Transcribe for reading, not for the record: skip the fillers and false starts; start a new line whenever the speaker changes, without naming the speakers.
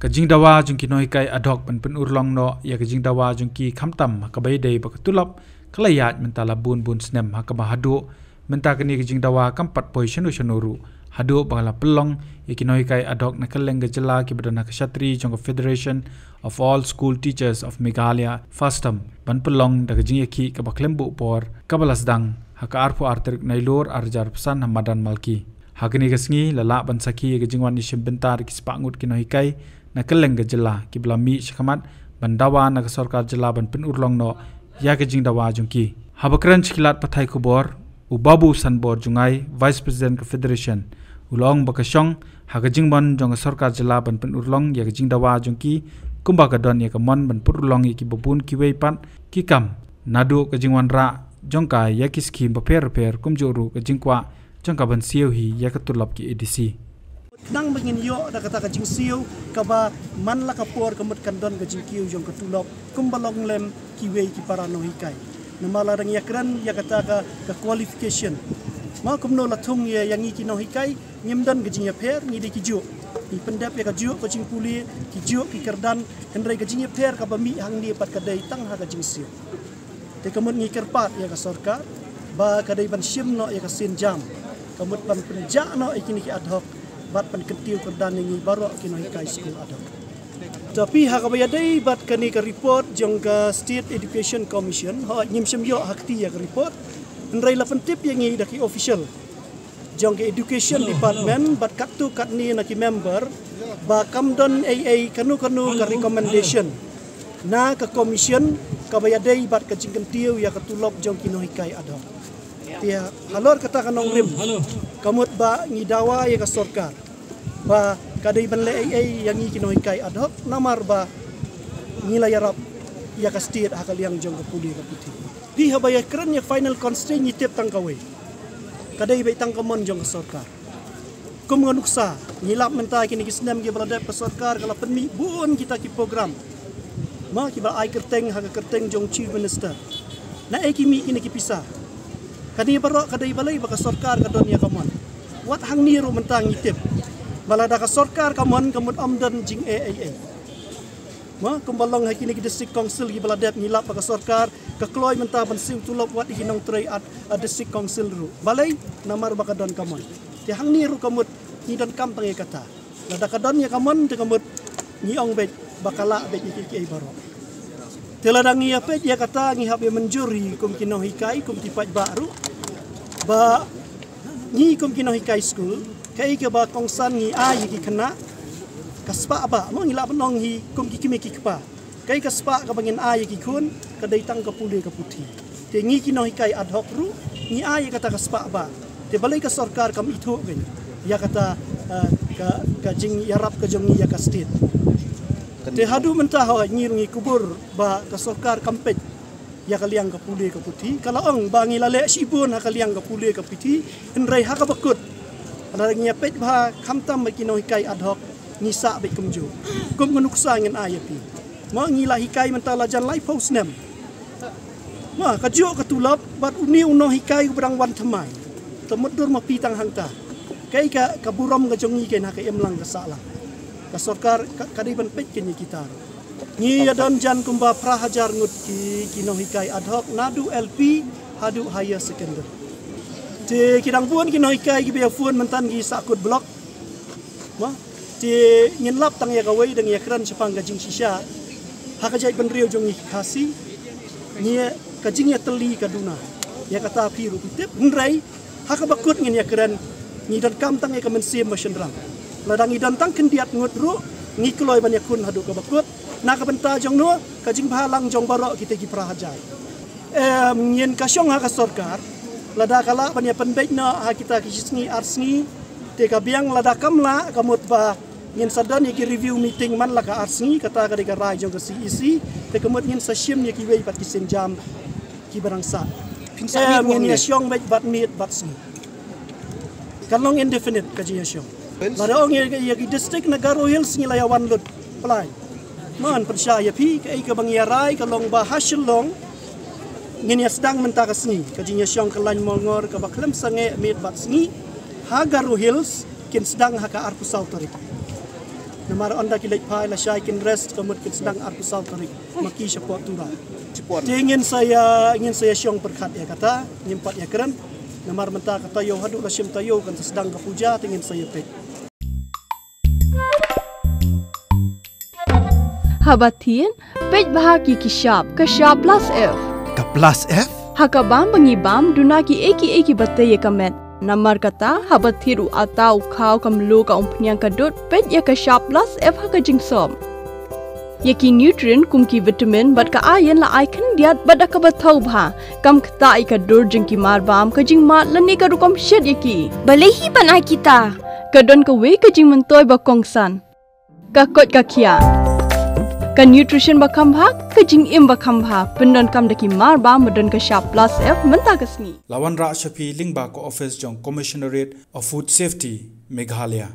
kajing dawa jungki noi kai adok pen urlong no ya kajing dawa jungki khamtam hakabai dei bakatulap kalayat mentala bun snem hakaba hadu menta kini kajing dawa kampat position usunuru hadu bangala pelong ikinoi kai adok nakaleng gejala ki badana kshatri jong Federation of All School Teachers of Meghalaya fastam ban pelong da kajing yaki ka baklembu por kabalasdang haka arpu arterik nailor arjar pesan hamadan malki hakini kasngi lala ban saki kajingwan isim bentar kispangut kinoi kai nakaleng gejala ki blami shakamat bandawa na sarkar jela ban pen urlong no ya kajing dawa jungki habakran chikilat pathai kubor ubabu sanbor jungai Vice President ka Federation ulong bakashong hakajing ban jong sarkar jela ban pen urlong ya kajing dawa jungki kumba kadon ya kamon ban purlong ki babun ki weipan ki kam nadu kajingwan ra jongka ya ki skim paper kumjuru kajingkwa jongka ban siuhi ya katulap ki EDC
nang bangin yo da kata kajing siu kaba man la kapor kamut kandon kajing kiu jong katulop kumbalong lem kiwei ki para no hikai namala rang yakran ya kata ka qualification ma kumno la thung ya yangi ki no hikai nyimdan kajing ya pher ni de ki jo ni pendap ya kaju kajing puli ki jo ki kerdan hendrai kajing ya pher kaba mi hang ni pat kadai tang ha kajing siu te kamut ngi kerpat ya ka sarkar ba kadai ban sim no ya ka sin jam kamut ban penja no ikini ki ad hoc bat pan ketiu kerdan ini baru kini kai school ada. Tapi hakabaya dai bat kini ke report jong ke State Education Commission ha nyimsem yo hakti ya ke report. Ndrai la pentip yang ngi daki official. Jong ke Education Department bat katu katni na ki member ba kamdon AA kanu ke recommendation. Na ke commission kabaya dai bat ke jingkentiu ya ke tulop jong kini kai ada. Tia halor kata kanong rim kamut ba ngidawa ya ka sarkar ba kadai banle AA yang ngi kai ad hoc namar ba ngilay yarap ya ka state hakaliang jong kapuli ka puti pi habaya kran ya final constraint ni tip tang kawe kadai bai tang kamon jong ka sarkar kum nganuksa ngilap menta kini kisnem ge berada ka sarkar kala penmi bun kita ki program ma ki ba ai kerteng ha kerteng jong chief minister na ekimi kini ki pisah kani barok kadai balai baka sarkar kadon ya kamon wat hang ni ru mentang ngitip balada ka sarkar kamon kamut amdan jing AAA ma kumbalong hakini ki district council gi baladat ngilap baka sarkar ka kloy menta ban sim tulop wat ikinong tray at district council ru balai namar baka don kamon ti hang ni ru kamut ni don kam tangi kata lada kadon ya kamon te kamut ni ong bet bakala bet iki barok teladang ia pet ya kata ngihap ya menjuri kum kino hikai kum tipat baru ba ni kum kino hikai school kai ke ba kongsan ngi ai ki kena kaspa ba mo ngila penong hi kum ki kimi ki kpa kai kaspa ka bangin ai ki kun ka dai tang ka pule ka puti te ngi kino hikai ad hoc ru ngi ai kata kaspa ba te balai ka sarkar kam ithu ben ya kata ka jing yarap ka jong ya ka state te hadu mentah ha ngirungi kubur ba ka sarkar kampet ya kaliang ka pule ka puti kala ong ba ngilale sibun ha kaliang ka pule ka piti enrai ha ka bakut ana ngia pet ba khamtam ba kino hikai ad hoc ngisa be kumju kum ngunuksa ngin ayapi ma ngila hikai mentala jan life house nem ma ka jo ka tulap bat uni uno hikai berang wan thamai temudur ma pitang hangta kai ka buram ga jongi ken ha ka emlang ka sala ka sarkar kadai ban pet kini kita ni adon jan kumba prahajar ngut ki kino hikai ad hoc nadu LP hadu higher secondary te kidang buan kino hikai ki be fuan mentan gi sakut blok ma te nginlap tang ya kawai dang ya kran sepang gajing sisha hakajai ban rio jongi khasi ni kajing ya teli kaduna ya kata piru tip ndrai hakabakut ngin ya kran ni dan kam tang ya kamen sim masyandram ladang idan tang kendiat ngudru ngi kloy banyak kun hadu ka bakut na ka benta jong no ka jing phalang jong barok kita gi prahajai ngien ka syong ha ka sarkar lada kala banya penbek na ha kita ki sngi arsngi te ka biang lada kamla kamut ba ngien sadan ki review meeting man la ka arsngi kata ka de ka rai jong ka CEC te kamut ngien sa shim ni ki wei pat ki senjam ki barangsa ngien ya syong bet bat mit bat sngi kalong indefinite ka ji syong lada ong ya ki district Negaro Hills ngilayawan lut play man percaya pi ke ka bangyarai kalong ba hasilong ngin ya sedang menta kasni kajinya syong kelan mongor ka baklem sange mit bat sngi Hagaru Hills kin sedang haka arpusau tari Namar anda kilek pai la syai kin rest kemut kit sedang aku sal tarik maki support tura. Ingin saya syong berkat ya kata nyempat ya keren. Namar mentah kata yo hadu la syim tayo kan sedang ke puja ingin saya pek.
Habatin pej bahagi kishap plus F.
Ka plus F?
Hakabam bangibam dunaki eki batay kamet. Namar kata habathiru atau kau kamlu ka umpnyang kadut pej ya kishap plus F haka jingsom. Yaki nutrient kumki vitamin bat ka ayan la icon diat bat ka bathau bha kam kta ka dur jingki marbam ka jing mat lani ka rukom shed yaki. Balehi banai kita. Kadon ka we ka jing mentoy ba kongsan. Ka kot ka kia. Ka nutrition bakam bhag ka jing im bakam bha pendon kam daki mar ba modon ka sharp plus F menta kasni
Lawan Ra Shafi lingba ko office jong Commissionerate of Food Safety Meghalaya